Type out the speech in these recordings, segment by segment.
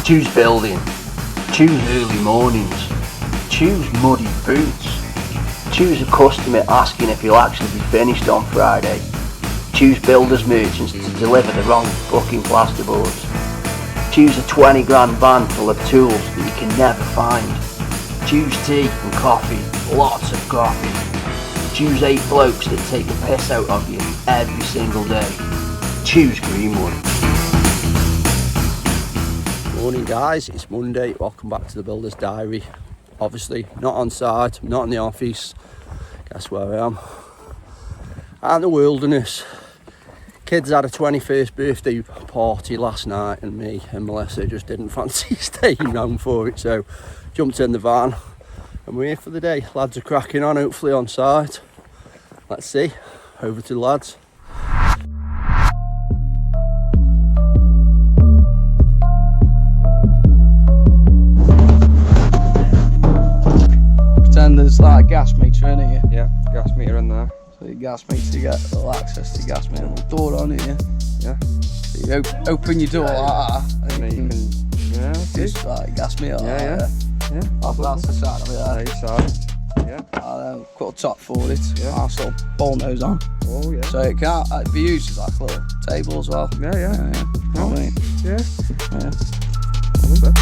Choose building, choose early mornings, choose muddy boots, choose a customer asking if he'll actually be finished on Friday, choose builders merchants to deliver the wrong fucking plasterboards, choose a 20 grand van full of tools that you can never find, choose tea and coffee, lots of coffee, choose 8 blokes that take the piss out of you every single day, choose Greenwood. Morning guys, it's Monday, welcome back to the Builder's Diary. Obviously not on site, not in the office, guess where I am? Out in the wilderness. Kids had a 21st birthday party last night and me and Mellissa just didn't fancy staying round for it, so jumped in the van and we're here for the day. Lads are cracking on, hopefully on site. Let's see, over to the lads. There's like a gas meter in here. Yeah, gas meter in there. So your gas meter, you get all access to the gas meter. Door on here. Yeah. So you open your door like that. And then you can, yeah, just like gas meter. Yeah. That's the side of it there. Nice side. Yeah. And then cut a top for it. Yeah. I'll sort of bolt those on. Oh yeah. So it can't be used as like a little table as well. Yeah. You know what I mean? Yeah. Yeah. A little bit.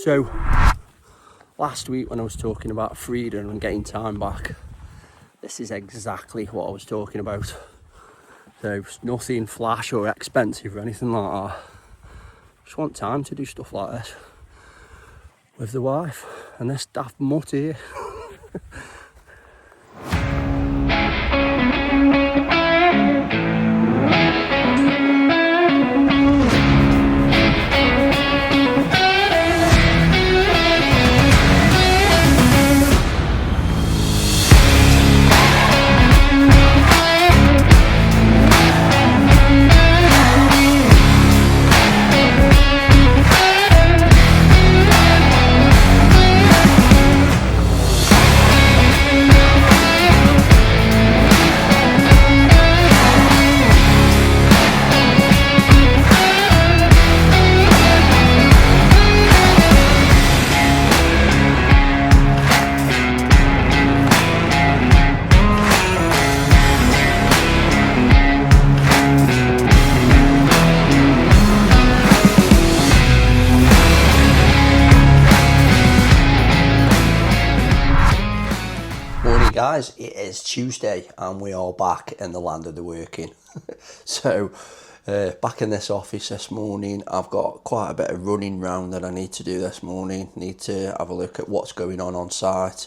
So, last week when I was talking about freedom and getting time back, this is exactly what I was talking about. So, it's nothing flash or expensive or anything like that. Just want time to do stuff like this with the wife and this daft mutt here. Guys, it is Tuesday and we are back in the land of the working. So back in this office this morning, I've got quite a bit of running round that I need to do this morning. Need to have a look at what's going on site.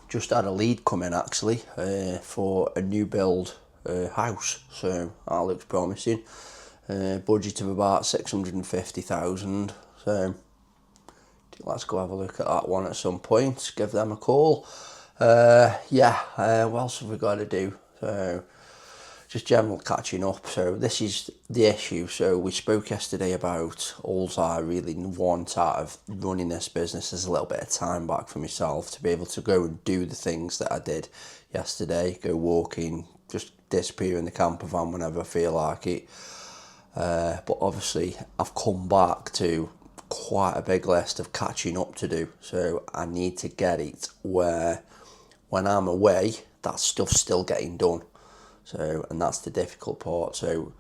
Just had a lead come in actually for a new build house, so that looks promising. Budget of about 650,000, so let's go have a look at that one at some point, give them a call. What else have we got to do? So just general catching up. So this is the issue. So we spoke yesterday about all I really want out of running this business is a little bit of time back for myself to be able to go and do the things that I did yesterday, go walking, just disappear in the camper van whenever I feel like it. But obviously I've come back to quite a big list of catching up to do. So I need to get it where when I'm away, that stuff's still getting done. So, and that's the difficult part. So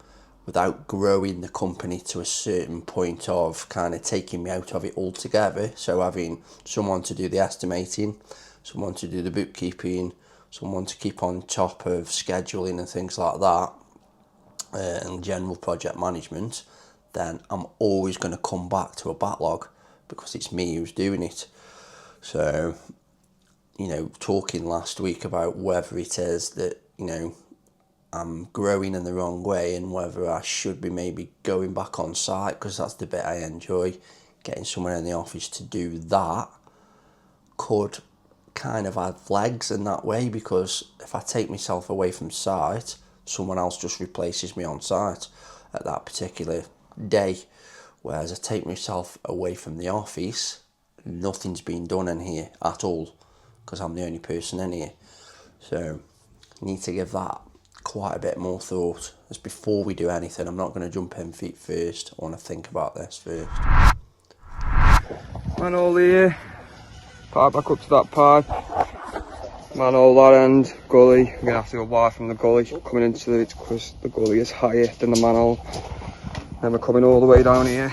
without growing the company to a certain point of kind of taking me out of it altogether. So having someone to do the estimating, someone to do the bookkeeping, someone to keep on top of scheduling and things like that, and general project management, then I'm always going to come back to a backlog. because it's me who's doing it. So, you know, talking last week about whether it is that, you know, I'm growing in the wrong way and whether I should be maybe going back on site, because that's the bit I enjoy. Getting someone in the office to do that could kind of add legs in that way, because if I take myself away from site, someone else just replaces me on site at that particular day. Whereas I take myself away from the office, nothing's been done in here at all, because I'm the only person in here. So I need to give that quite a bit more thought. As before we do anything, I'm not going to jump in feet first. I want to think about this first. Manhole here. Pipe back up to that pipe. Manhole that end. Gully. We're going to have to go wide from the gully coming into it, because the gully is higher than the manhole. Then we're coming all the way down here.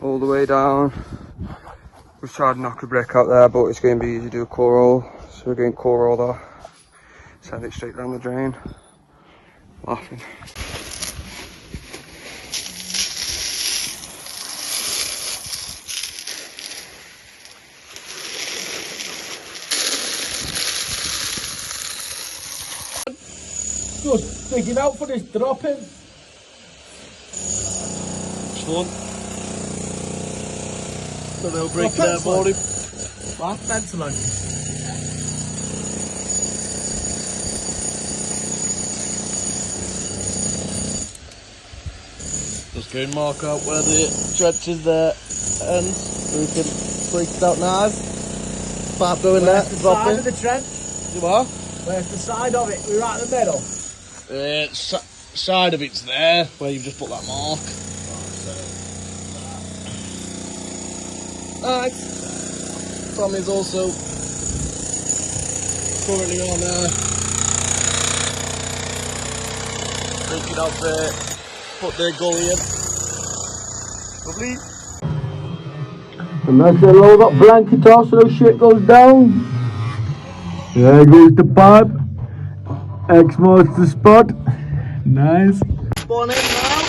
All the way down. We've tried to knock a brick out there, but it's going to be easy to do a core roll. So we're going to core roll that. Send it straight down the drain. Laughing. Just digging out for this dropping. It's fun. Got a little break there for him. What? Pencil on. Just go and mark out where the trench is there, and we can break it out now. Start doing that. Where's the side of the trench? You are? Where's the side of it? We're right in the middle. Side of it's there, where you've just put that mark. Alright. Tommy's also currently on breaking up put their gully in. Lovely. And that's the roll that blanket off so the shit goes down. There goes the pipe. X marks the spot. Nice. Spawn in now.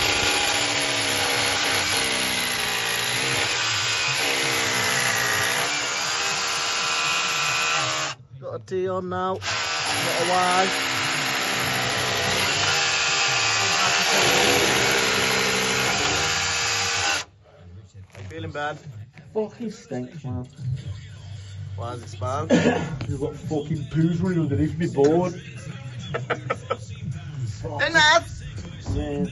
Got a T on now. Got a Y. Feeling bad? Fucking stink, man. Why is it bad? You've got fucking poos running underneath me board. Hey, Nat! Yeah.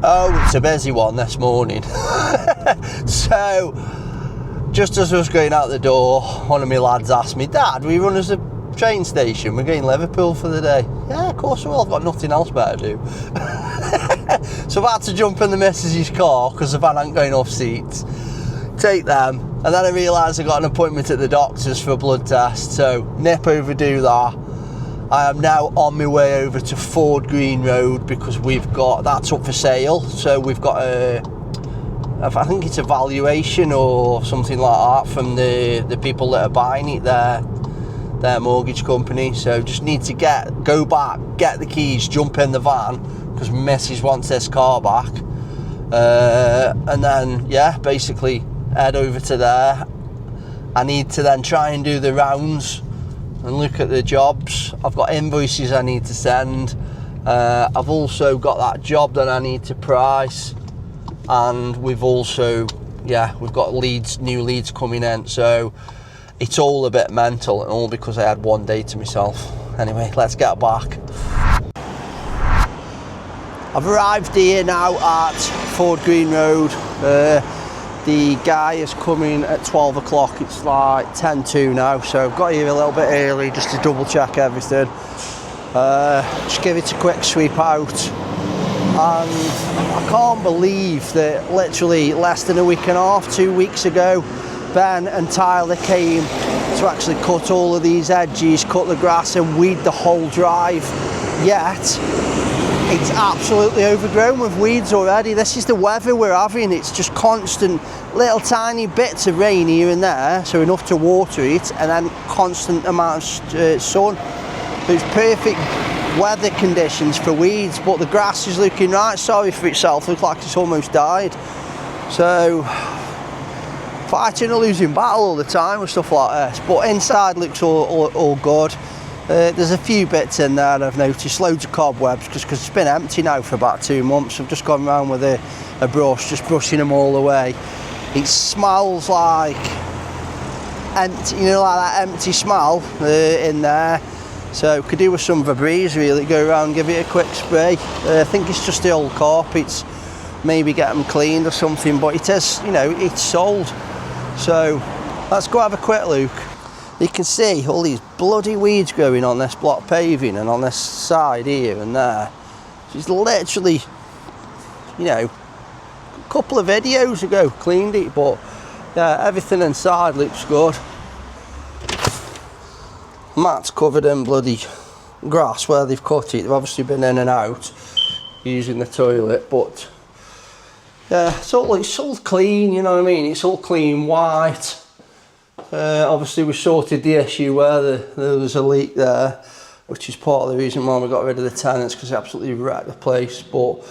Oh, it's a busy one this morning. So, just as I was going out the door, one of my lads asked me, Dad, we run as a train station, we're going to Liverpool for the day. Yeah, of course we will, I've got nothing else better to do. So I've had to jump in the missus's car because the van ain't going off seats, take them, and then I realised I got an appointment at the doctor's for a blood test, so nip over, do that. I am now on my way over to Ford Greenwood because we've got, that's up for sale, so we've got I think it's a valuation or something like that from the people that are buying it, their mortgage company. So just need to go back, get the keys, jump in the van because Mrs wants this car back, and then yeah, basically head over to there. I need to then try and do the rounds and look at the jobs. I've got invoices I need to send. I've also got that job that I need to price, and we've also, we've got new leads coming in, so it's all a bit mental, and all because I had one day to myself. Anyway, let's get back. I've arrived here now at Ford Greenwood. The guy is coming at 12 o'clock, it's like 10 to now, so I've got here a little bit early just to double check everything. Just give it a quick sweep out. And I can't believe that literally less than a week and a half, 2 weeks ago, Ben and Tyler came to actually cut all of these edges, cut the grass and weed the whole drive. Yet, it's absolutely overgrown with weeds already. This is the weather we're having. It's just constant little tiny bits of rain here and there, so enough to water it, and then constant amount of sun. So it's perfect weather conditions for weeds, but the grass is looking right sorry for itself, looks like it's almost died. So fighting a losing battle all the time with stuff like this, but inside looks all good. There's a few bits in there I've noticed, loads of cobwebs, because it's been empty now for about 2 months. I've just gone around with a brush, just brushing them all away. It smells like empty, you know, like that empty smell in there. So could do with some Febreze really, go around, give it a quick spray. I think it's just the old carpets, maybe get them cleaned or something, but it is, you know, it's sold. So let's go have a quick look. You can see all these bloody weeds growing on this block paving and on this side here and there. She's literally, you know, a couple of videos ago cleaned it, but yeah, everything inside looks good. Mat's covered in bloody grass where they've cut it. They've obviously been in and out using the toilet, but yeah, it's all clean, you know what I mean? It's all clean white. Obviously we sorted the issue where there was a leak there, which is part of the reason why we got rid of the tenants, because it absolutely wrecked the place. But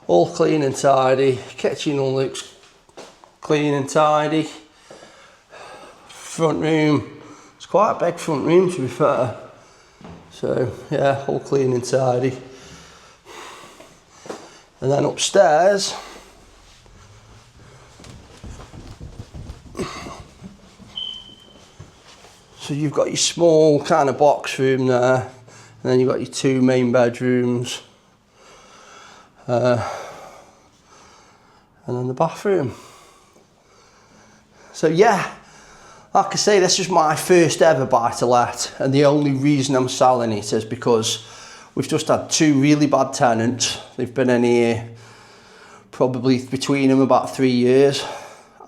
all clean and tidy. Kitchen all looks clean and tidy. Front room, it's quite a big front room to be fair. So yeah, all clean and tidy. And then upstairs, so you've got your small kind of box room there, and then you've got your 2 main bedrooms, and then the bathroom. So yeah, like I say, this is my first ever buy to let, and the only reason I'm selling it is because we've just had 2 really bad tenants. They've been in here probably between them about 3 years,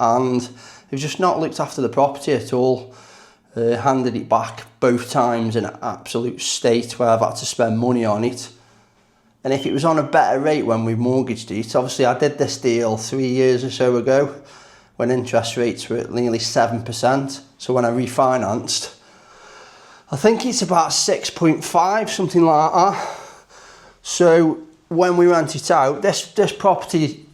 and they've just not looked after the property at all. Handed it back both times in an absolute state where I've had to spend money on it. And if it was on a better rate when we mortgaged it, obviously I did this deal 3 years or so ago when interest rates were at nearly 7%. So when I refinanced, I think it's about 6.5, something like that. So when we rent it out, this property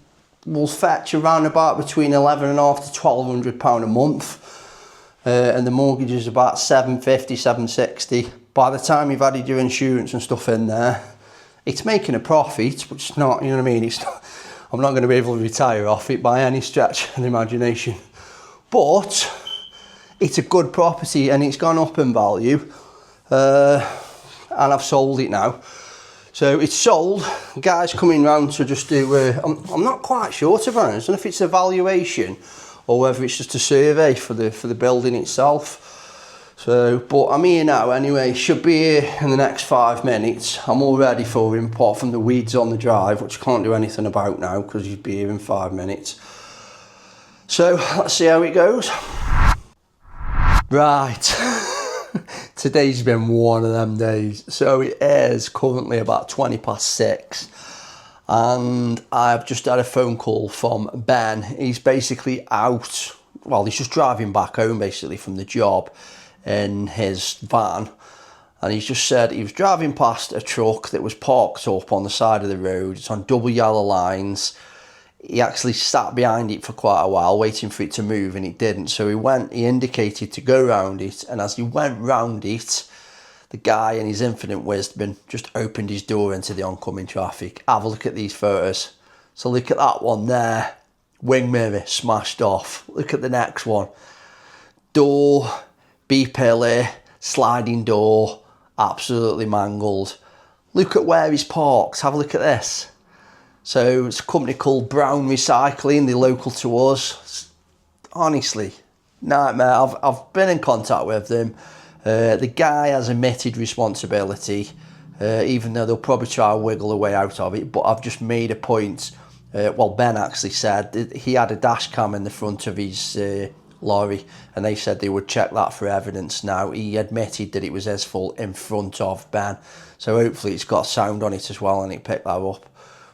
will fetch around about between £1,150 to £1,200 a month. And the mortgage is about £750, £760. By the time you've added your insurance and stuff in there, it's making a profit, but it's not, you know what I mean? It's not, I'm not going to be able to retire off it by any stretch of the imagination. But it's a good property and it's gone up in value. And I've sold it now. So it's sold. The guy's coming round to just do, I'm not quite sure to be honest. I don't know if it's a valuation or whether it's just a survey for the building itself. So, but I'm here now anyway, should be here in the next 5 minutes. I'm all ready for him, apart from the weeds on the drive, which I can't do anything about now because he'd be here in 5 minutes. So, let's see how it goes. Right, today's been one of them days. So it is currently about 6:20. And I've just had a phone call from Ben. He's basically out, well, he's just driving back home basically from the job in his van. And he's just said he was driving past a truck that was parked up on the side of the road. It's on double yellow lines. He actually sat behind it for quite a while waiting for it to move, and it didn't. So he indicated to go round it. And as he went round it, the guy in his infinite wisdom just opened his door into the oncoming traffic. Have a look at these photos. So look at that one there. Wing mirror smashed off. Look at the next one. Door, B-pillar, sliding door, absolutely mangled. Look at where he's parked. Have a look at this. So it's a company called Brown Recycling. They're local to us. Honestly, nightmare. I've been in contact with them. The guy has admitted responsibility, even though they'll probably try to wiggle a way out of it. But I've just made a point. Well, Ben actually said that he had a dash cam in the front of his lorry, and they said they would check that for evidence. Now, he admitted that it was his fault in front of Ben. So hopefully it's got sound on it as well and he picked that up.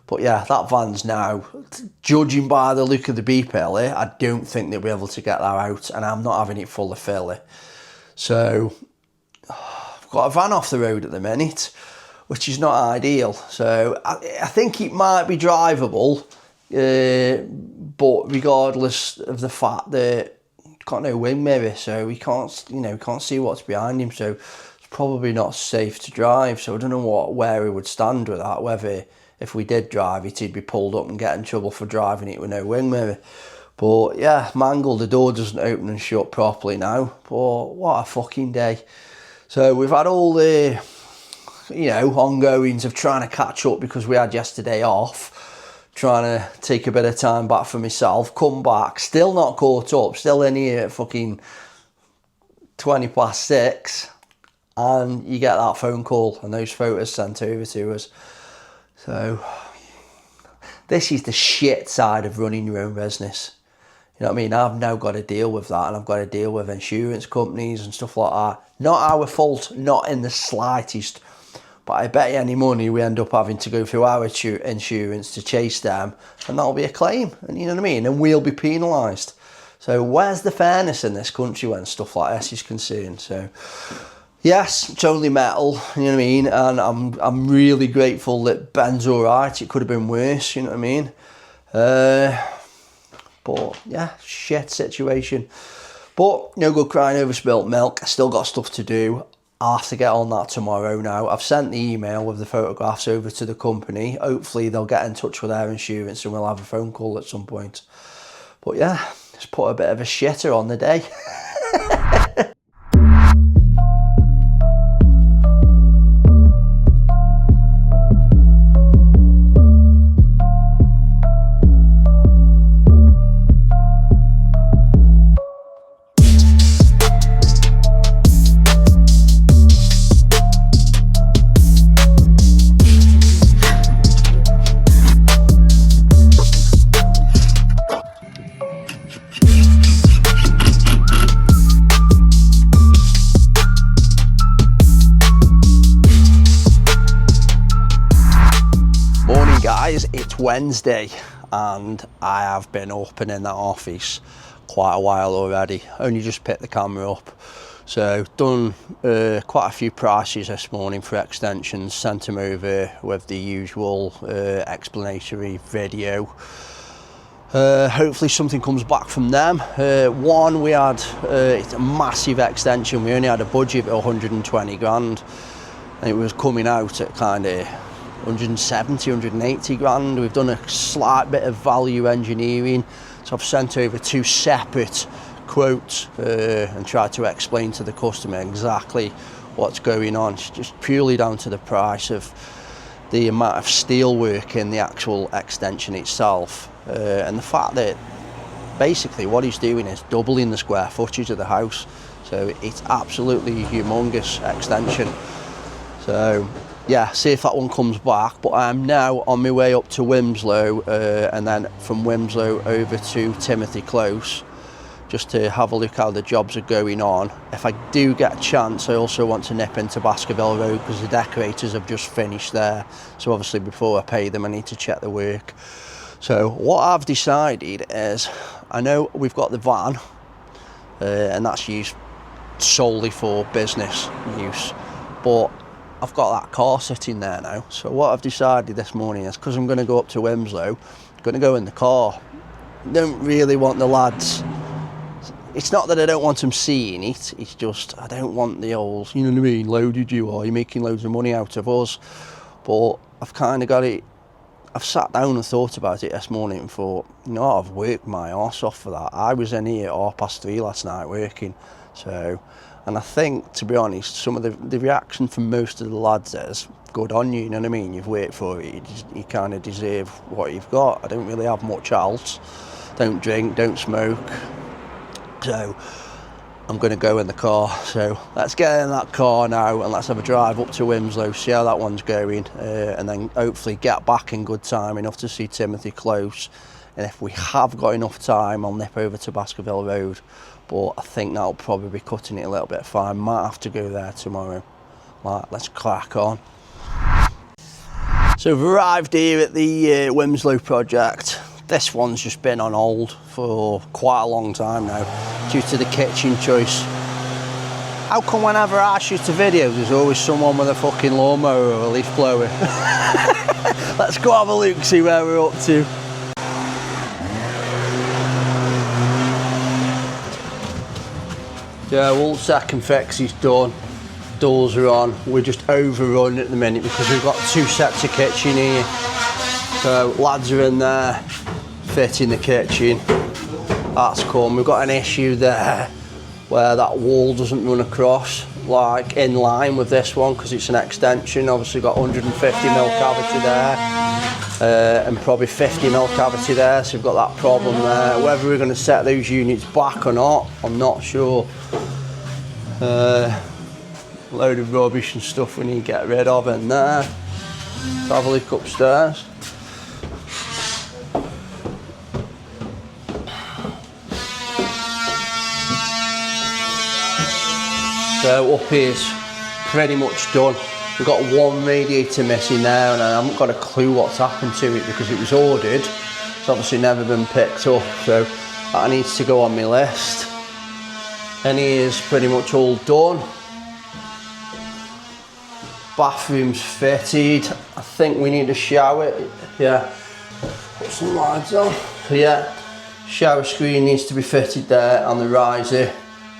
But yeah, that van's now, judging by the look of the B-pillar, I don't think they'll be able to get that out, and I'm not having it full of filly. So, I've got a van off the road at the minute, which is not ideal. So I think it might be drivable, but regardless of the fact that he's got no wing mirror, so we can't, you know, can't see what's behind him, so it's probably not safe to drive. So I don't know where he would stand with that, whether if we did drive it, he'd be pulled up and get in trouble for driving it with no wing mirror. But yeah, mangled, the door doesn't open and shut properly now. But what a fucking day. So we've had all the, you know, ongoings of trying to catch up because we had yesterday off, trying to take a bit of time back for myself, come back, still not caught up, still in here at fucking 6:20, and you get that phone call and those photos sent over to us. So this is the shit side of running your own business. You know what I mean? I've now got to deal with that, and I've got to deal with insurance companies and stuff like that. Not our fault, not in the slightest. But I bet you any money we end up having to go through our insurance to chase them, and that'll be a claim. And you know what I mean? And we'll be penalised. So where's the fairness in this country when stuff like this is concerned? So yes, it's only metal, you know what I mean? And I'm really grateful that Ben's all right. It could have been worse, you know what I mean? But yeah, shit situation. But no good crying over spilt milk. I still got stuff to do. I'll have to get on that tomorrow now. I've sent the email with the photographs over to the company. Hopefully they'll get in touch with their insurance and we'll have a phone call at some point. But yeah, just put a bit of a shitter on the day. Guys, it's Wednesday and I have been up and in that office quite a while already. Only just picked the camera up. So done quite a few prices this morning for extensions, sent them over with the usual explanatory video. Hopefully something comes back from them. One, we had it's a massive extension. We only had a budget of 120 grand and it was coming out at kind of 170, 180 grand. We've done a slight bit of value engineering, so I've sent over 2 separate quotes and tried to explain to the customer exactly what's going on. It's just purely down to the price of the amount of steel work in the actual extension itself, and the fact that basically what he's doing is doubling the square footage of the house, so it's absolutely a humongous extension. So yeah, see if that one comes back. But I am now on my way up to Wimslow, and then from Wimslow over to Timothy Close, just to have a look how the jobs are going on. If I do get a chance, I also want to nip into Baskerville Road because the decorators have just finished there. So obviously before I pay them, I need to check the work. So what I've decided is, I know we've got the van, and that's used solely for business use, but I've got that car sitting there now. So what I've decided this morning is, because I'm going to go up to Wimslow, I'm going to go in the car. I don't really want the lads, it's not that I don't want them seeing it, it's just I don't want the old, you know what I mean, loaded you, or you're making loads of money out of us. But I've kind of got it, I've sat down and thought about it this morning and thought, you know, I've worked my arse off for that. I was in here at 3:30 last night working, so. And I think, to be honest, some of the reaction from most of the lads is, good on you, you know what I mean? You've worked for it, you kind of deserve what you've got. I don't really have much else. Don't drink, don't smoke. So I'm going to go in the car. So let's get in that car now and let's have a drive up to Wimslow, see how that one's going, and then hopefully get back in good time enough to see Timothy Close. And if we have got enough time, I'll nip over to Baskerville Road. But I think that'll probably be cutting it a little bit fine. Might have to go there tomorrow. Right, let's crack on. So we've arrived here at the Wimslow project. This one's just been on hold for quite a long time now due to the kitchen choice. How come whenever I shoot a video, there's always someone with a fucking lawnmower or a leaf blower? Let's go have a look, see where we're up to. Yeah, all second fix is done. Doors are on. We're just overrun at the minute because we've got 2 sets of kitchen here. So lads are in there fitting the kitchen. That's come. We've got an issue there where that wall doesn't run across like in line with this one because it's an extension. Obviously got 150mm cavity there and probably 50mm cavity there, so we've got that problem there. Whether we're going to set those units back or not, I'm not sure. Load of rubbish and stuff we need to get rid of in there. Let's have a look upstairs. So up here's pretty much done. We've got 1 radiator missing there and I haven't got a clue what's happened to it because it was ordered. It's obviously never been picked up, so that needs to go on my list. And here's pretty much all done. Bathroom's fitted. I think we need a shower. Yeah, put some lights on. So yeah, shower screen needs to be fitted there on the riser,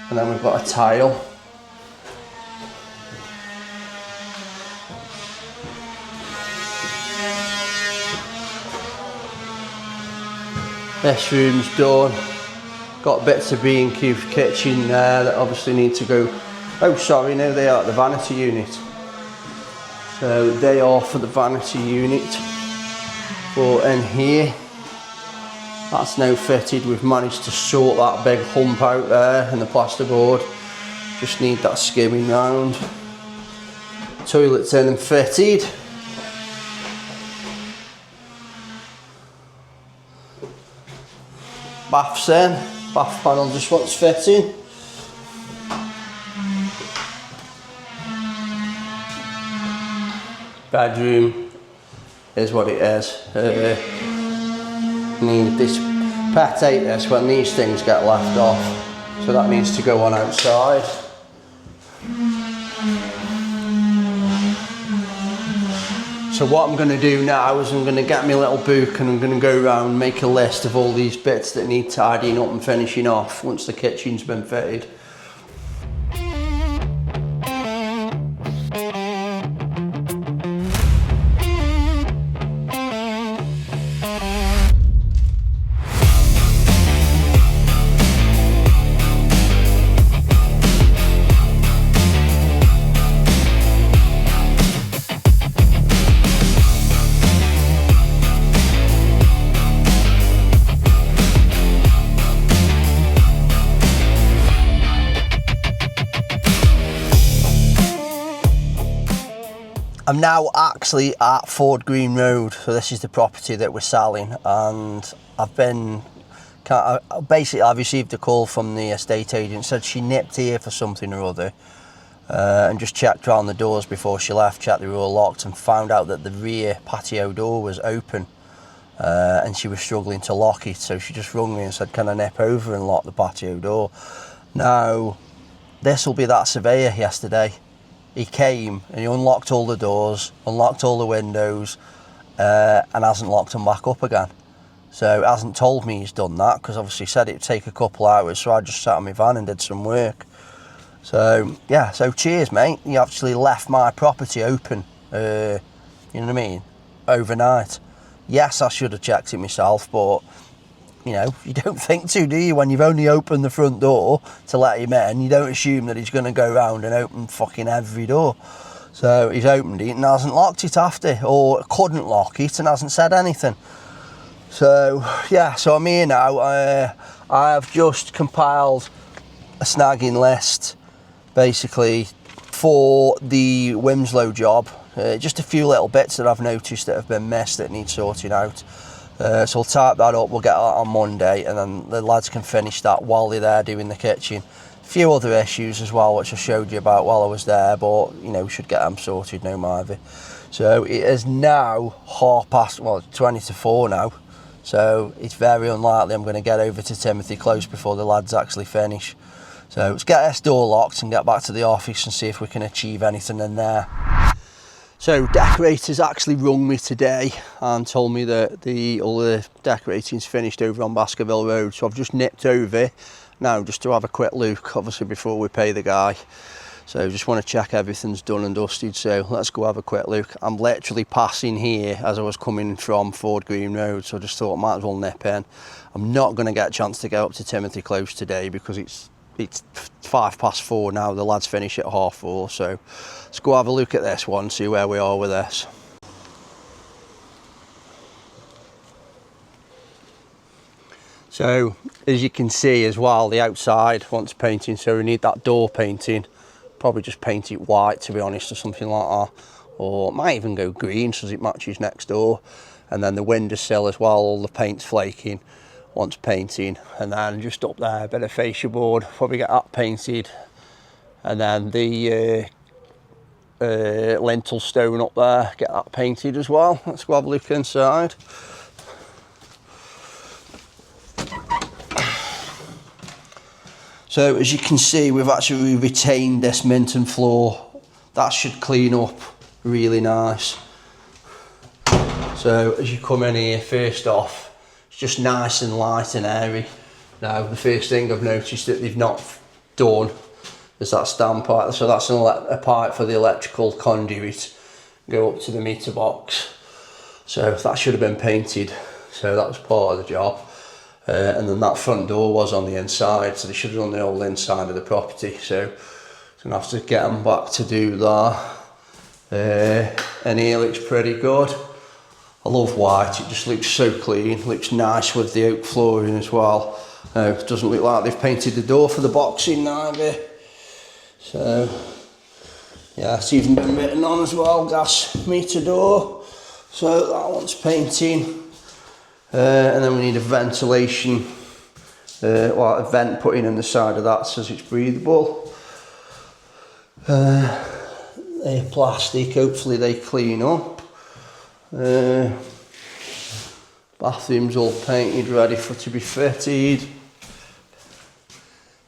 and then we've got a tile. This room's done. Got bits of B&Q kitchen there that obviously need to go. Oh sorry, no, they are at the vanity unit. So they are for the vanity unit. But in here, that's now fitted. We've managed to sort that big hump out there in the plasterboard. Just need that skimming round. Toilet's in and fitted. Bath's in. Bath panel just wants fitting. Bedroom is what it is. Need this pet ate this when these things get left off, so that needs to go on outside. So what I'm going to do now is I'm going to get my little book and I'm going to go around, make a list of all these bits that need tidying up and finishing off once the kitchen's been fitted. I'm now actually at Ford Green Road, so this is the property that we're selling, and I've received a call from the estate agent, said she nipped here for something or other and just checked around the doors before she left, checked they were all locked, and found out that the rear patio door was open and she was struggling to lock it, so she just rung me and said, can I nip over and lock the patio door? Now, this will be that surveyor yesterday. He came and he unlocked all the doors, unlocked all the windows, and hasn't locked them back up again. So he hasn't told me he's done that, because obviously he said it'd take a couple hours, so I just sat in my van and did some work. So yeah, so cheers mate, you actually left my property open, you know what I mean, overnight. Yes, I should have checked it myself, but you know, you don't think to, do you? When you've only opened the front door to let him in, you don't assume that he's going to go round and open fucking every door. So he's opened it and hasn't locked it after, or couldn't lock it and hasn't said anything. So yeah, so I'm here now. I have just compiled a snagging list, basically, for the Winslow job. Just a few little bits that I've noticed that have been missed that need sorting out. So we'll type that up, we'll get that on Monday, and then the lads can finish that while they're there doing the kitchen. A few other issues as well, which I showed you about while I was there, but you know, we should get them sorted, no matter. So it is now 20 to 4 now, so it's very unlikely I'm going to get over to Timothy Close before the lads actually finish. So let's get this door locked and get back to the office and see if we can achieve anything in there. So decorators actually rung me today and told me that all the decorating's finished over on Baskerville Road. So I've just nipped over now just to have a quick look, obviously before we pay the guy. So just want to check everything's done and dusted, so let's go have a quick look. I'm literally passing here as I was coming from Ford Green Road, so I just thought I might as well nip in. I'm not going to get a chance to go up to Timothy Close today because it's 4:05 now, the lads finish at 4:30, so let's go have a look at this one, see where we are with this. So as you can see as well, the outside wants painting, so we need that door painting. Probably just paint it white, to be honest, or something like that, or it might even go green so it matches next door. And then the windowsill as well, all the paint's flaking, wants painting. And then just up there, a bit of fascia board, probably get that painted. And then the lintel stone up there, get that painted as well. Let's go have a look inside. So as you can see, we've actually retained this Minton floor. That should clean up really nice. So as you come in here, first off, it's just nice and light and airy. Now the first thing I've noticed that they've not done is that stand pipe. So that's a pipe for the electrical conduit, go up to the meter box. So that should have been painted. So that was part of the job. And then that front door was on the inside, so they should have done the whole inside of the property. So I'm gonna have to get them back to do that. And here looks pretty good. I love white, it just looks so clean, looks nice with the oak flooring as well. It doesn't look like they've painted the door for the boxing either. So yeah, it's even been written on as well, gas meter door. So that one's painting. And then we need a ventilation, a vent put in the side of that so it's breathable. They're plastic, hopefully they clean up. Bathroom's all painted, ready to be fitted.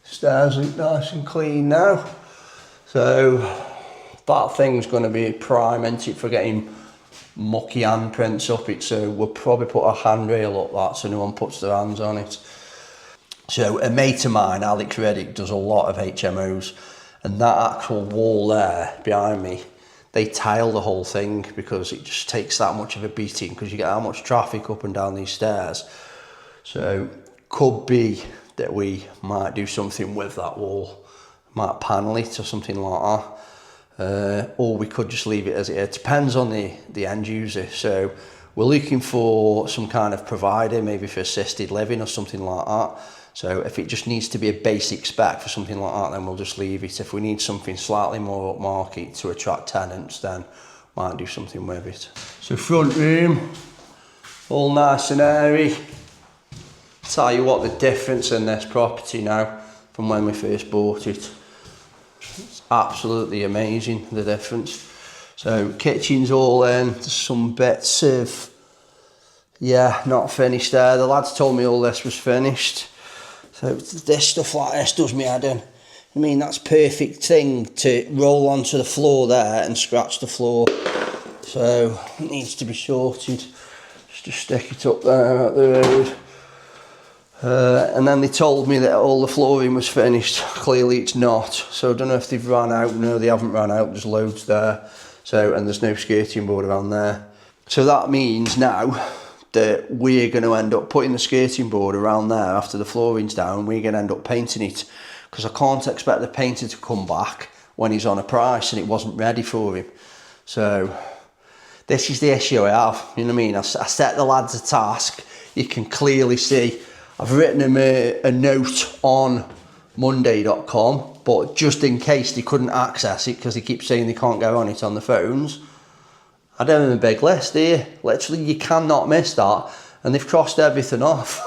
Stairs look nice and clean now. So that thing's going to be prime, isn't it, for getting mucky handprints up it, so we'll probably put a handrail up that so no one puts their hands on it. So a mate of mine, Alex Reddick, does a lot of HMOs, and that actual wall there behind me, they tile the whole thing because it just takes that much of a beating because you get how much traffic up and down these stairs. So could be that we might do something with that wall, might panel it or something like that. Or we could just leave it as it is. It depends on the end user. So we're looking for some kind of provider, maybe for assisted living or something like that. So if it just needs to be a basic spec for something like that, then we'll just leave it. If we need something slightly more upmarket to attract tenants, then might do something with it. So front room, all nice and airy. Tell you what, the difference in this property now from when we first bought it. It's absolutely amazing, the difference. So kitchen's all in, there's some bits of, not finished there. The lads told me all this was finished. So this stuff like this does me head in. I mean, that's perfect thing to roll onto the floor there and scratch the floor. So it needs to be sorted. Just to stick it up there at the road. And then they told me that all the flooring was finished. Clearly it's not, so I don't know if they've run out. No, they haven't run out, there's loads there. So, and there's no skirting board around there. So that means now that we're going to end up putting the skirting board around there after the flooring's down. We're going to end up painting it because I can't expect the painter to come back when he's on a price and it wasn't ready for him. So this is the issue I have, you know what I mean? I set the lads a task. You can clearly see I've written him a note on monday.com, but just in case they couldn't access it because they keep saying they can't go on it on the phones, I did him a big list here. Literally, you cannot miss that. And they've crossed everything off.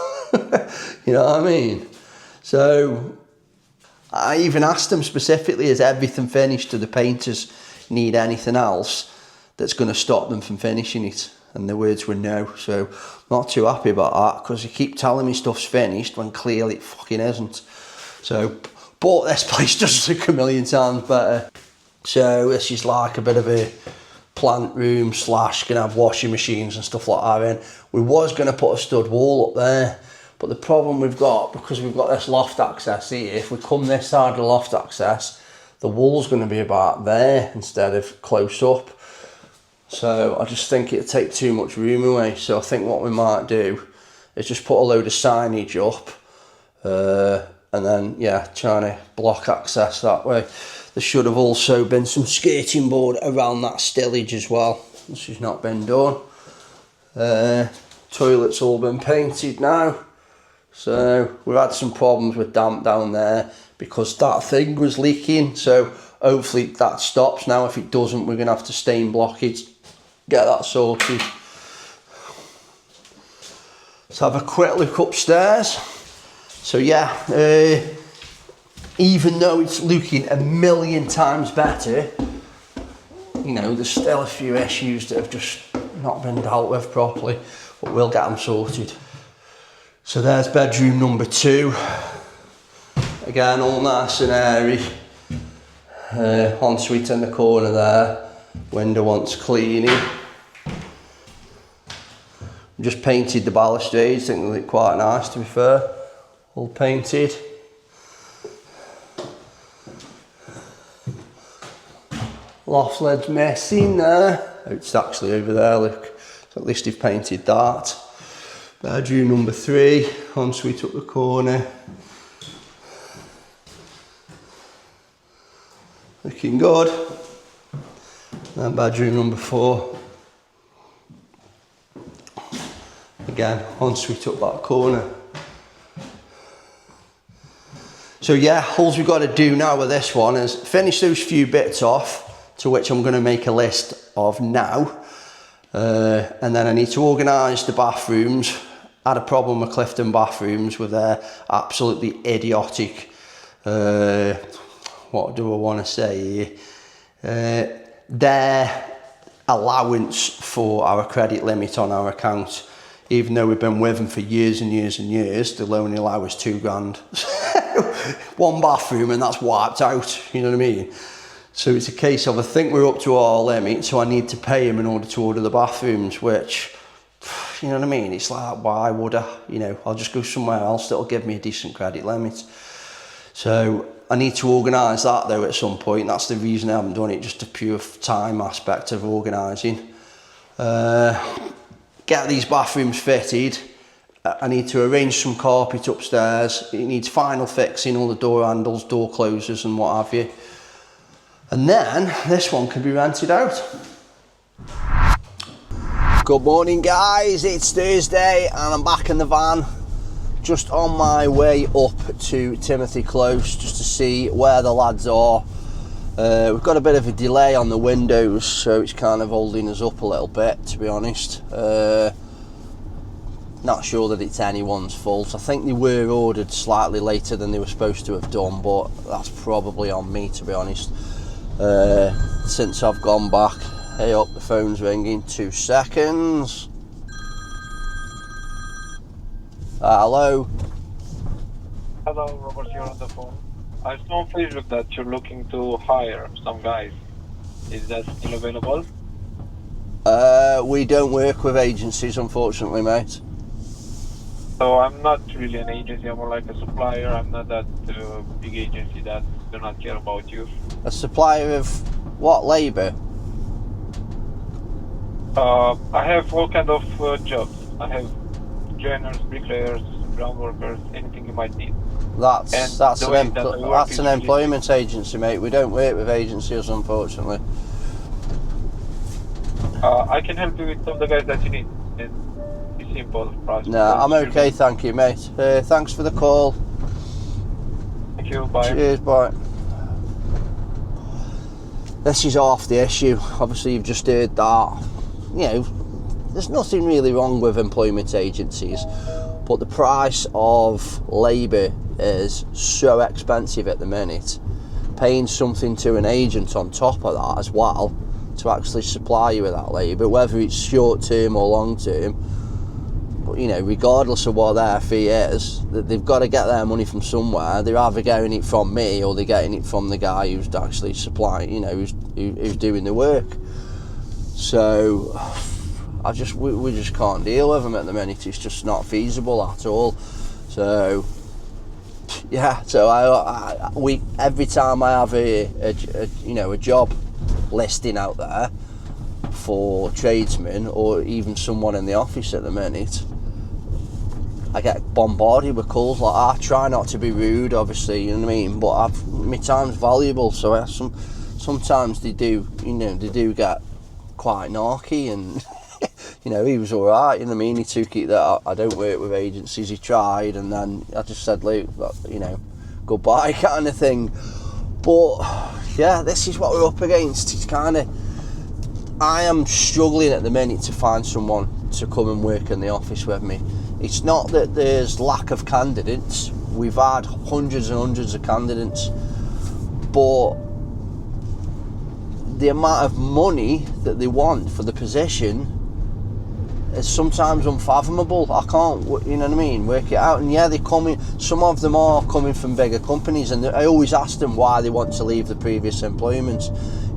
You know what I mean? So I even asked them specifically, is everything finished? Do the painters need anything else that's going to stop them from finishing it? And the words were no. So I'm not too happy about that because you keep telling me stuff's finished when clearly it fucking isn't. So But this place does look a million times better. So this is like a bit of a plant room slash gonna have washing machines and stuff like that in. We was gonna put a stud wall up there, but the problem we've got, because we've got this loft access here, if we come this side of the loft access, the wall's gonna be about there instead of close up. So I just think it'd take too much room away. So I think what we might do is just put a load of signage up, and then, yeah, trying to block access that way. There should have also been some skating board around that stillage as well. This has not been done. Toilet's all been painted now. So we've had some problems with damp down there because that thing was leaking. So hopefully that stops now. If it doesn't, we're going to have to stain block it, get that sorted. Let's have a quick look upstairs. So yeah, even though it's looking a million times better, you know, there's still a few issues that have just not been dealt with properly, but we'll get them sorted. So there's bedroom number 2. Again, all nice and airy. Ensuite in the corner there. Window wants cleaning. Just painted the balustrades, think they look quite nice to be fair. All painted. Loft lid's missing there. It's actually over there, look. So at least they've painted that. Bedroom number 3, ensuite up the corner. Looking good. Then bedroom number 4. Again, ensuite up that corner. So yeah, all we've got to do now with this one is finish those few bits off, to which I'm going to make a list of now. And then I need to organise the bathrooms. I had a problem with Clifton bathrooms with their absolutely idiotic, what do I want to say here? Their allowance for our credit limit on our account. Even though we've been with them for years and years and years, they'll only allow us £2,000. One bathroom and that's wiped out, you know what I mean? So it's a case of, I think we're up to our limit, so I need to pay him in order to order the bathrooms, which, you know what I mean? It's like, why would I? You know, I'll just go somewhere else that'll give me a decent credit limit. So I need to organise that though at some point. That's the reason I haven't done it, just a pure time aspect of organising. Get these bathrooms fitted. I need to arrange some carpet upstairs. It needs final fixing, all the door handles, door closers and what have you. And then this one can be rented out. Good morning guys, it's Thursday and I'm back in the van. Just on my way up to Timothy Close just to see where the lads are. We've got a bit of a delay on the windows, so it's kind of holding us up a little bit, to be honest. Not sure that it's anyone's fault. I think they were ordered slightly later than they were supposed to have done, but that's probably on me, to be honest. Since I've gone back, hey up, the phone's ringing, 2 seconds. Hello? Hello, Robert, you're on the phone. I saw on Facebook that you're looking to hire some guys. Is that still available? We don't work with agencies, unfortunately, mate. So I'm not really an agency, I'm more like a supplier. I'm not that big agency that do not care about you. A supplier of what, labour? I have all kind of jobs. I have joiners, bricklayers, ground workers, anything you might need. That's an really employment agency, mate. We don't work with agencies, unfortunately. I can help you with some of the guys that you need. It's simple process. No, I'm okay, thank you, mate. Thanks for the call. Thank you, bye. Cheers, bye. This is half the issue. Obviously, you've just heard that. You know, there's nothing really wrong with employment agencies, but the price of labour is so expensive at the minute. Paying something to an agent on top of that as well to actually supply you with that labour, whether it's short term or long term, you know, regardless of what their fee is, that they've got to get their money from somewhere. They're either getting it from me or they're getting it from the guy who's actually supplying, you know, who's doing the work. So we just can't deal with them at the minute. It's just not feasible at all. So yeah, so we every time I have a job listing out there for tradesmen or even someone in the office at the minute, I get bombarded with calls. Like, I try not to be rude, obviously, you know what I mean, but my time's valuable, so sometimes they do get quite narky, and you know, he was alright, you know what I mean, he took it that I don't work with agencies, he tried, and then I just said, Luke, you know, goodbye kind of thing. But yeah, this is what we're up against. It's kind of, I am struggling at the minute to find someone to come and work in the office with me. It's not that there's lack of candidates. We've had hundreds and hundreds of candidates, but the amount of money that they want for the position is sometimes unfathomable. I can't, you know what I mean, work it out. And yeah, they come in, some of them are coming from bigger companies, and I always ask them why they want to leave the previous employment,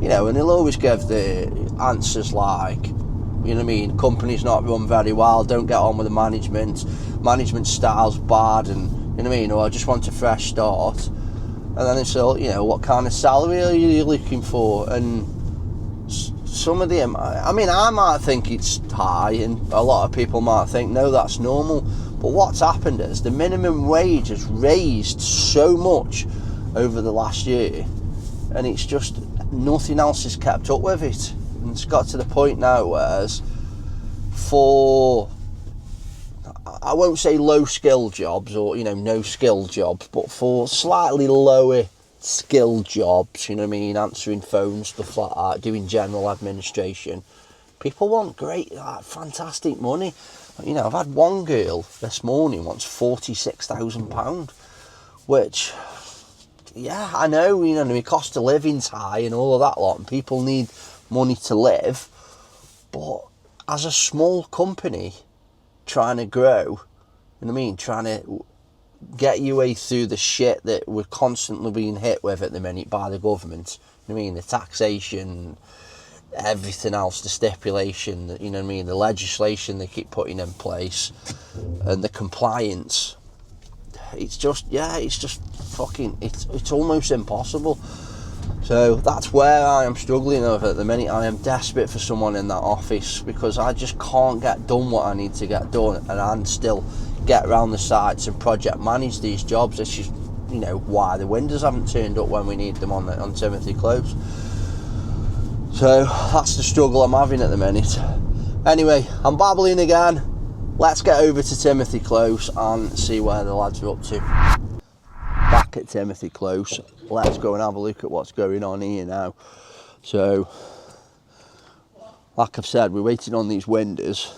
you know, and they'll always give the answers like, you know what I mean, company's not run very well, don't get on with the management style's bad, and you know what I mean, or I just want a fresh start. And then it's all, you know, what kind of salary are you looking for? And some of them, I mean, I might think it's high, and a lot of people might think, no, that's normal. But what's happened is the minimum wage has raised so much over the last year, and it's just nothing else has kept up with it. And it's got to the point now where, for, I won't say low skill jobs or, you know, no skill jobs, but for slightly lower skill jobs, you know what I mean, answering phones, stuff like that, doing general administration, people want great, like, fantastic money. You know, I've had one girl this morning wants £46,000, which, yeah, I know, you know, the cost of living's high and all of that lot, and people need money to live, but as a small company trying to grow, you know what I mean, trying to get your way through the shit that we're constantly being hit with at the minute by the government, you know what I mean, the taxation, everything else, the stipulation, you know what I mean, the legislation they keep putting in place, and the compliance, it's just, yeah, it's just fucking, it's almost impossible. So that's where I am struggling with at the minute. I am desperate for someone in that office, because I just can't get done what I need to get done, and I'm still get around the sites and project manage these jobs. This is, you know, why the windows haven't turned up when we need them on Timothy Close. So that's the struggle I'm having at the minute. Anyway, I'm babbling again. Let's get over to Timothy Close and see where the lads are up to. Back at Timothy Close, let's go and have a look at what's going on here now. So, like I've said, we're waiting on these windows.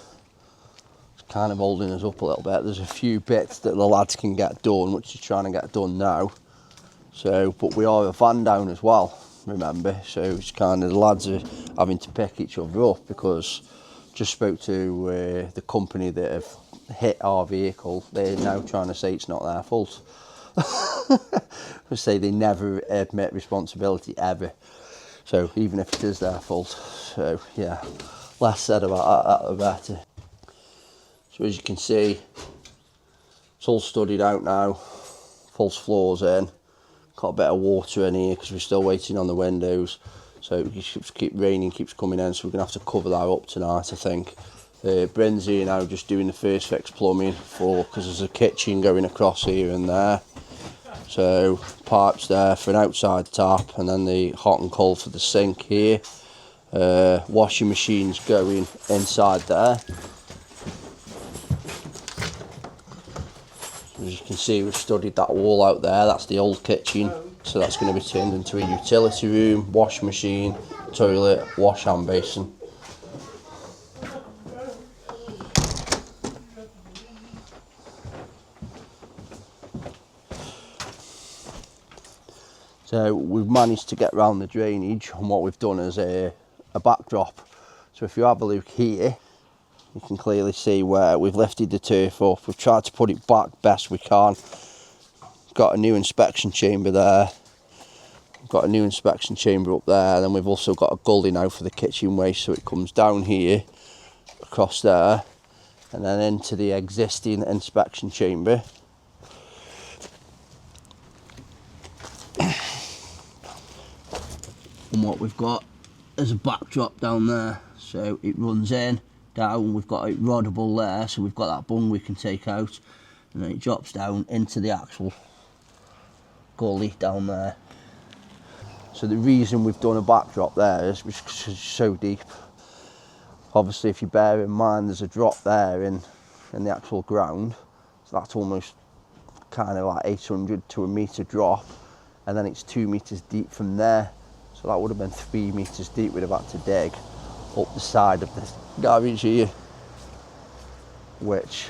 It's kind of holding us up a little bit. There's a few bits that the lads can get done, which is trying to get done now. So, but we are a van down as well, remember, so it's kind of, the lads are having to pick each other up, because just spoke to the company that have hit our vehicle. They're now trying to say it's not their fault. They say they never admit responsibility ever, so even if it is their fault. So yeah, less said about that the better. So as you can see, it's all studied out now, false floors in, got a bit of water in here because we're still waiting on the windows, so it keeps raining, keeps coming in, so we're going to have to cover that up tonight, I think. Bryn's here now just doing the first fix plumbing because there's a kitchen going across here and there. So pipes there for an outside tap, and then the hot and cold for the sink here. Washing machines going inside there. As you can see, we've studied that wall out there. That's the old kitchen, so that's going to be turned into a utility room, washing machine, toilet, wash hand basin. So we've managed to get around the drainage, and what we've done is a backdrop. So if you have a look here, You can clearly see where we've lifted the turf up. We've tried to put it back best we can. Got a new inspection chamber there. Got a new inspection chamber up there. And then we've also got a gully now for the kitchen waste, so it comes down here, across there, and then into the existing inspection chamber. And what we've got is a backdrop down there, so it runs in, down, we've got it roddable there, so we've got that bung we can take out, and then it drops down into the actual gully down there. So the reason we've done a backdrop there is because it's so deep. Obviously, if you bear in mind there's a drop there in the actual ground, so that's almost kind of like 800 to a metre drop, and then it's 2 metres deep from there. So that would have been 3 metres deep we'd have had to dig up the side of this garage here, which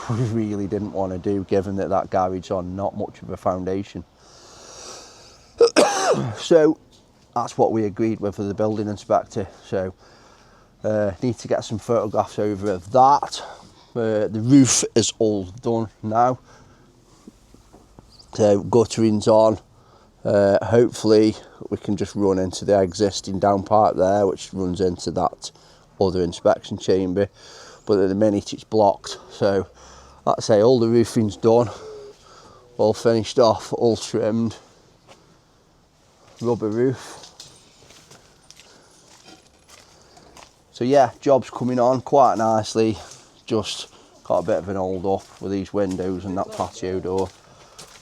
we really didn't want to do, given that that garage on not much of a foundation. So that's what we agreed with the building inspector. So need to get some photographs over of that. The roof is all done now, so guttering's on. Hopefully we can just run into the existing down part there, which runs into that other inspection chamber, but at the minute it's blocked. So like I say, all the roofing's done, all finished off, all trimmed, rubber roof. So yeah, job's coming on quite nicely. Just got a bit of an hold up with these windows and that patio door.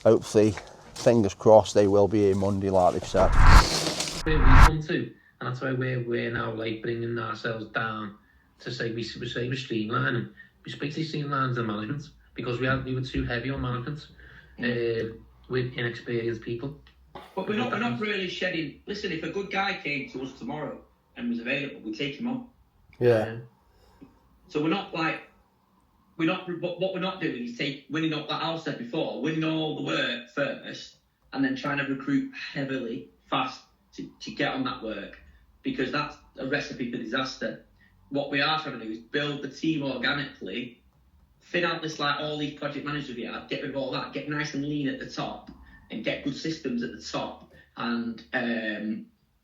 Hopefully, fingers crossed, they will be here Monday like they've said. Where we come to, and that's why we're now like bringing ourselves down to say we're streamlining. We basically streamlined the management because we were too heavy on management with inexperienced people. But we're not really shedding. Listen, if a good guy came to us tomorrow and was available, we'd take him on. Yeah. So we're not like, what we're not doing is winning up, like Al said before, winning all the work first and then trying to recruit heavily, fast to get on that work, because that's a recipe for disaster. What we are trying to do is build the team organically, thin out this, like all these project managers we have, get rid of all that, get nice and lean at the top and get good systems at the top. And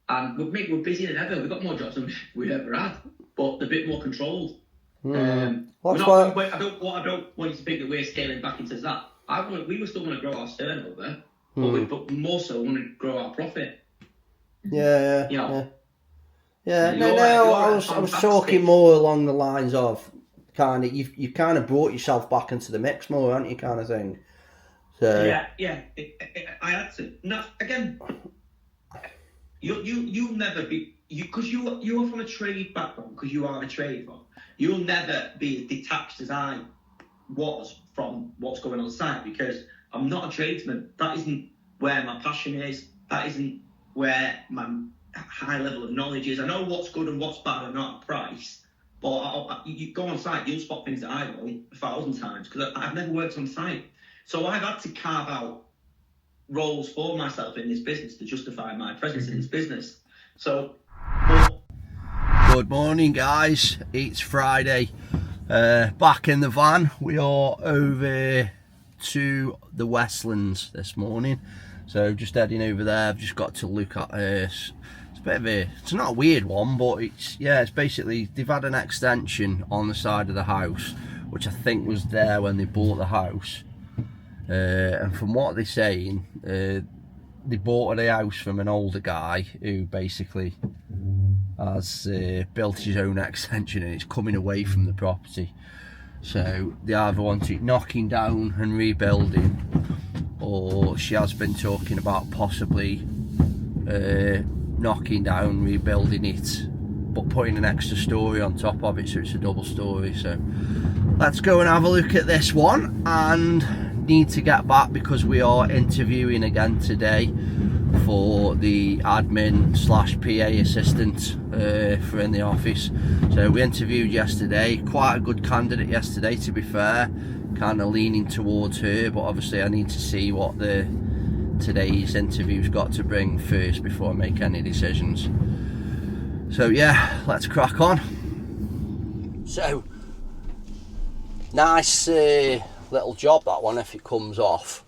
we're busier than ever. We've got more jobs than we've ever had, but they're a bit more controlled. I don't want you to think that we're scaling back into that. We still want to grow our turnover, but more so want to grow our profit. Yeah. You know? Yeah. I was talking more along the lines of kind of you kind of brought yourself back into the mix more, aren't you, kind of thing. So yeah. I had to. No, again, you'll never be because you are from a trade background, because you are a trade one. You'll never be as detached as I was from what's going on site, because I'm not a tradesman. That isn't where my passion is. That isn't where my high level of knowledge is. I know what's good and what's bad and not a price, but you go on site, you'll spot things that I don't 1,000 times, because I've never worked on site. So I've had to carve out roles for myself in this business to justify my presence in this business. So, good morning, guys. It's Friday. Back in the van. We are over to the Westlands this morning. So just heading over there. I've just got to look at it's a bit of it's not a weird one, but it's basically they've had an extension on the side of the house, which I think was there when they bought the house. And from what they're saying, they bought the house from an older guy who basically has built his own extension, and it's coming away from the property. So they either want it knocking down and rebuilding, or she has been talking about possibly knocking down, rebuilding it, but putting an extra story on top of it, so it's a double story. So let's go and have a look at this one, and need to get back because we are interviewing again today for the admin / PA assistant for in the office. So we interviewed yesterday, quite a good candidate yesterday, to be fair, kind of leaning towards her, but obviously I need to see what today's interview's got to bring first before I make any decisions. So yeah, let's crack on. So Nice little job that one if it comes off,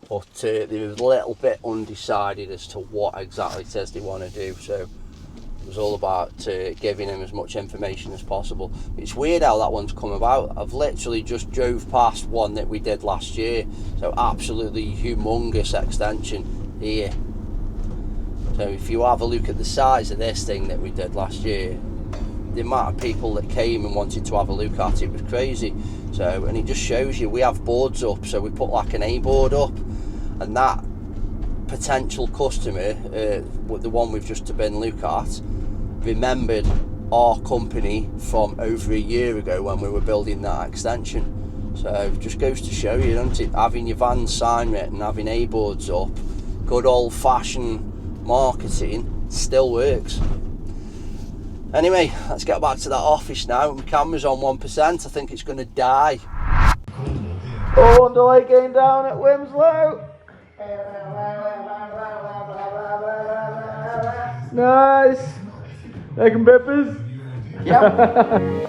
but they were a little bit undecided as to what exactly it is they want to do, so it was all about giving him as much information as possible. It's weird how that one's come about. I've literally just drove past one that we did last year, so absolutely humongous extension here. So if you have a look at the size of this thing that we did last year, the amount of people that came and wanted to have a look at it was crazy. So, and it just shows you, we have boards up, so we put like an A board up, and that potential customer, the one we've just been look at, remembered our company from over a year ago when we were building that extension. So it just goes to show you, doesn't it, having your van sign written, having A boards up, good old fashioned marketing still works. Anyway, let's get back to that office now. My camera's on 1%. I think it's going to die. Oh, underlay getting down at Wimslow. Nice. Making peppers. Yep.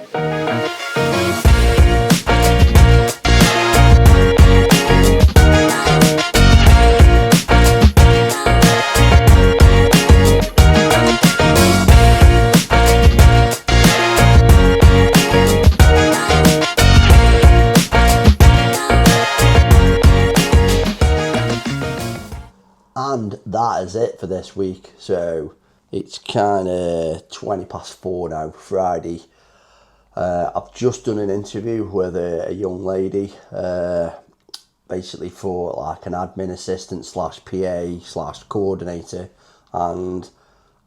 And that is it for this week. So it's kind of 4:20 now, Friday. I've just done an interview with a young lady, basically for like an admin assistant / PA / coordinator, and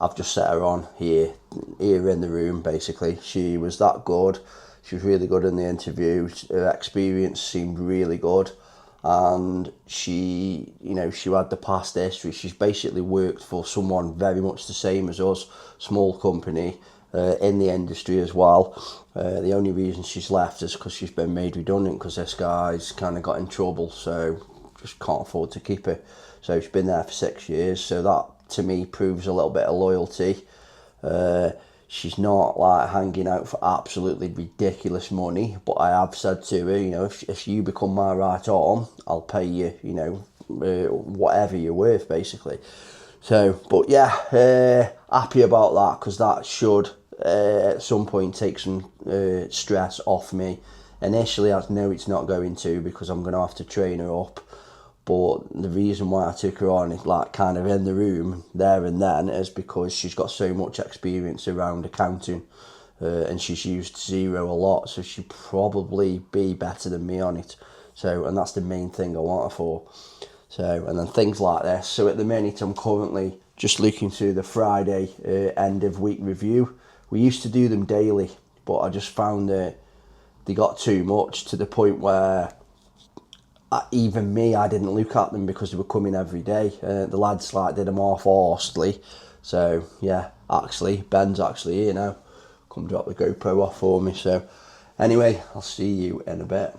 I've just set her on here in the room. Basically, she was that good. She was really good in the interview. Her experience seemed really good. And she had the past history. She's basically worked for someone very much the same as us, small company, in the industry as well. The only reason she's left is because she's been made redundant, because this guy's kind of got in trouble, so just can't afford to keep her. So she's been there for 6 years, so that to me proves a little bit of loyalty. She's not like hanging out for absolutely ridiculous money, but I have said to her, if you become my right arm, I'll pay you, whatever you're worth, basically. So, but yeah, happy about that, because that should at some point take some stress off me. Initially, I know it's not going to, because I'm going to have to train her up. But the reason why I took her on, like kind of in the room there and then, is because she's got so much experience around accounting, and she's used Xero a lot, so she'd probably be better than me on it. So, and that's the main thing I want her for. So, and then things like this. So at the minute, I'm currently just looking through the Friday end of week review. We used to do them daily, but I just found that they got too much, to the point where even me, I didn't look at them because they were coming every day. The lads did them half-arsely. So yeah, actually, Ben's actually here now. Come drop the GoPro off for me. So anyway, I'll see you in a bit.